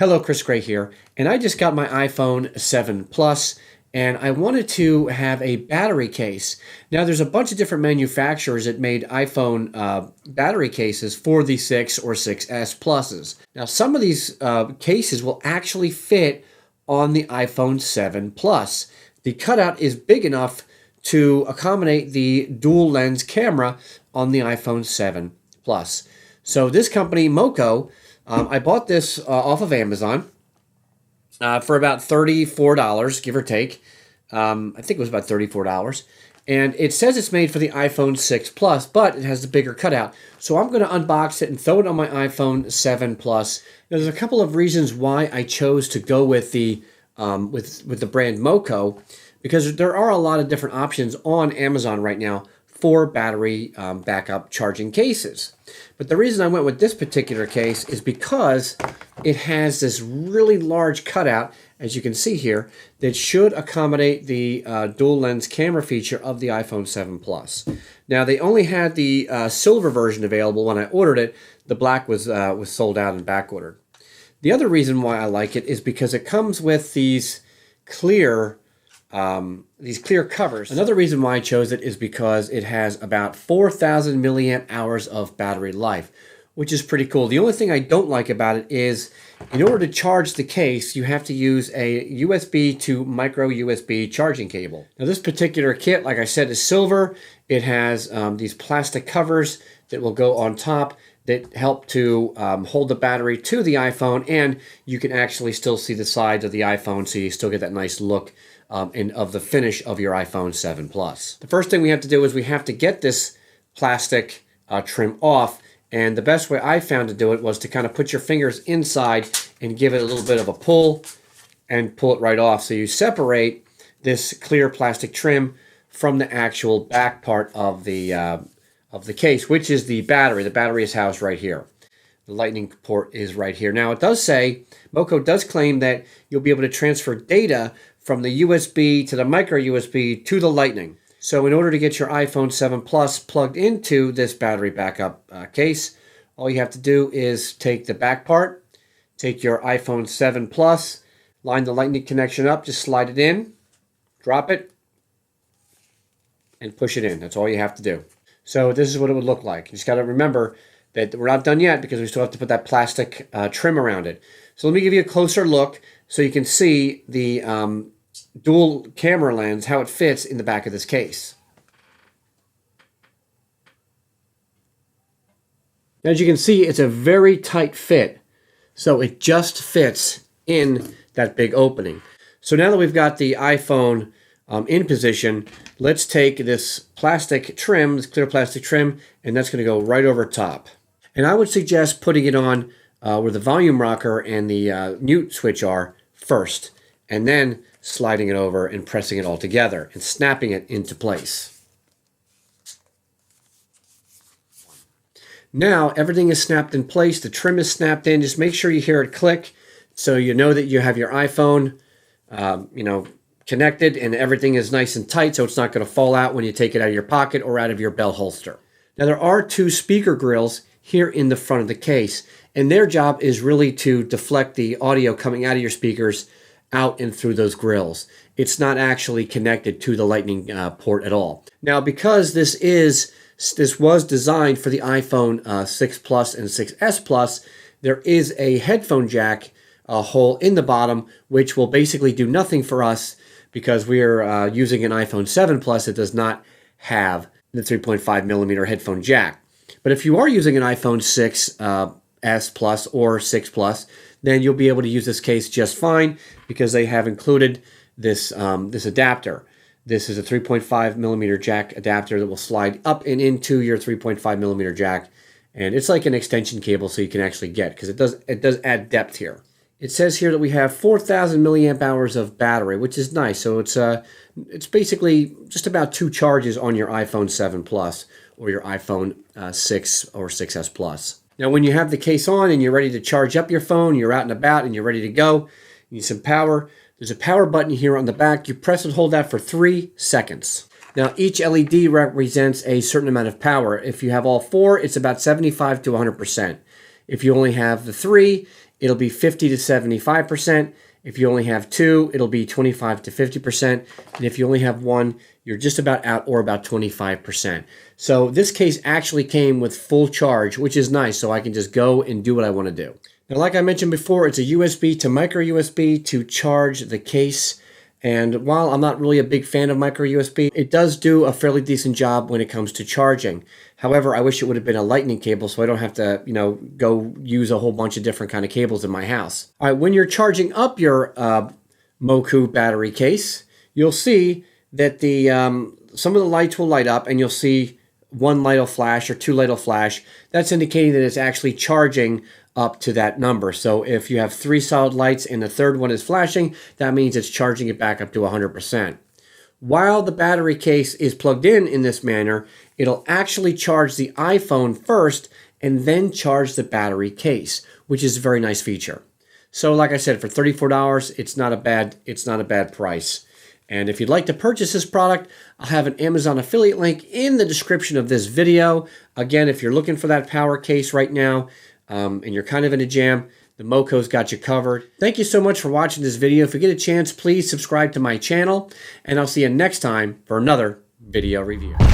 Hello, Chris Gray here, and I just got my iPhone 7 Plus, and I wanted to have a battery case. Now, there's a bunch of different manufacturers that made iPhone battery cases for the 6 or 6S Pluses. Now, some of these cases will actually fit on the iPhone 7 Plus. The cutout is big enough to accommodate the dual lens camera on the iPhone 7 Plus. So this company, Moko, I bought this off of Amazon for about $34, give or take. I think it was about $34. And it says it's made for the iPhone 6 Plus, but it has the bigger cutout. So I'm going to unbox it and throw it on my iPhone 7 Plus. Now, there's a couple of reasons why I chose to go with the with the brand Moko, because there are a lot of different options on Amazon right now for battery backup charging cases. But the reason I went with this particular case is because it has this really large cutout, as you can see here, that should accommodate the dual lens camera feature of the iPhone 7 Plus. Now, they only had the silver version available when I ordered it. The black was sold out and back ordered. The other reason why I like it is because it comes with these clear covers. Another reason why I chose it is because it has about 4,000 milliamp hours of battery life, which is pretty cool. The only thing I don't like about it is in order to charge the case, you have to use a USB to micro USB charging cable. Now, this particular kit, like I said, is silver. It has these plastic covers that will go on top that help to hold the battery to the iPhone, and you can actually still see the sides of the iPhone, so you still get that nice look of the finish of your iPhone 7 Plus. The first thing we have to do is we have to get this plastic trim off, and the best way I found to do it was to kind of put your fingers inside and give it a little bit of a pull and pull it right off. So you separate this clear plastic trim from the actual back part of the case, which is the battery. The battery is housed right here. The lightning port is right here. Now, it does say, Moko does claim that you'll be able to transfer data from the USB to the micro USB to the lightning. So in order to get your iPhone 7 Plus plugged into this battery backup case, all you have to do is take the back part, take your iPhone 7 Plus, line the lightning connection up, just slide it in, drop it, and push it in. That's all you have to do. So this is what it would look like. You just got to remember that we're not done yet because we still have to put that plastic trim around it. So let me give you a closer look so you can see the dual camera lens, how it fits in the back of this case. As you can see, it's a very tight fit, so it just fits in that big opening. So now that we've got the iPhone in position, let's take this plastic trim, this clear plastic trim, and that's going to go right over top. And I would suggest putting it on where the volume rocker and the mute switch are first, and then sliding it over and pressing it all together and snapping it into place. Now everything is snapped in place. The trim is snapped in. Just make sure you hear it click so you know that you have your iPhone connected and everything is nice and tight, so it's not going to fall out when you take it out of your pocket or out of your belt holster. Now, there are two speaker grills here in the front of the case, and their job is really to deflect the audio coming out of your speakers out and through those grills. It's not actually connected to the lightning port at all. Now, because this was designed for the iPhone 6 Plus and 6S Plus, there is a headphone jack hole in the bottom, which will basically do nothing for us because we are using an iPhone 7 Plus that does not have the 3.5 millimeter headphone jack. But if you are using an iPhone 6S Plus or 6 Plus, then you'll be able to use this case just fine because they have included this adapter. This is a 3.5 millimeter jack adapter that will slide up and into your 3.5 millimeter jack, and it's like an extension cable, so you can actually get, because it does add depth here. It says here that we have 4,000 milliamp hours of battery, which is nice. So it's basically just about 2 charges on your iPhone 7 Plus or your iPhone 6 or 6S Plus. Now, when you have the case on and you're ready to charge up your phone, you're out and about and you're ready to go, you need some power. There's a power button here on the back. You press and hold that for 3 seconds. Now, each LED represents a certain amount of power. If you have all 4, it's about 75 to 100%. If you only have the 3, it'll be 50 to 75%. If you only have two, it'll be 25 to 50%. And if you only have one, you're just about out or about 25%. So this case actually came with full charge, which is nice. So I can just go and do what I want to do. Now, like I mentioned before, it's a USB to micro USB to charge the case. And while I'm not really a big fan of micro USB, it does do a fairly decent job when it comes to charging. However, I wish it would have been a lightning cable so I don't have to, go use a whole bunch of different kind of cables in my house. All right, when you're charging up your Moko battery case, you'll see that the some of the lights will light up and you'll see one light will flash or two light will flash. That's indicating that it's actually charging up to that number. So if you have three solid lights and the third one is flashing, that means it's charging it back up to 100%. While the battery case is plugged in this manner, it'll actually charge the iPhone first and then charge the battery case, which is a very nice feature. So like I said, for $34, it's not a bad price. And if you'd like to purchase this product, I'll have an Amazon affiliate link in the description of this video. Again, if you're looking for that power case right now, and you're kind of in a jam, the Moko's got you covered. Thank you so much for watching this video. If you get a chance, please subscribe to my channel, and I'll see you next time for another video review.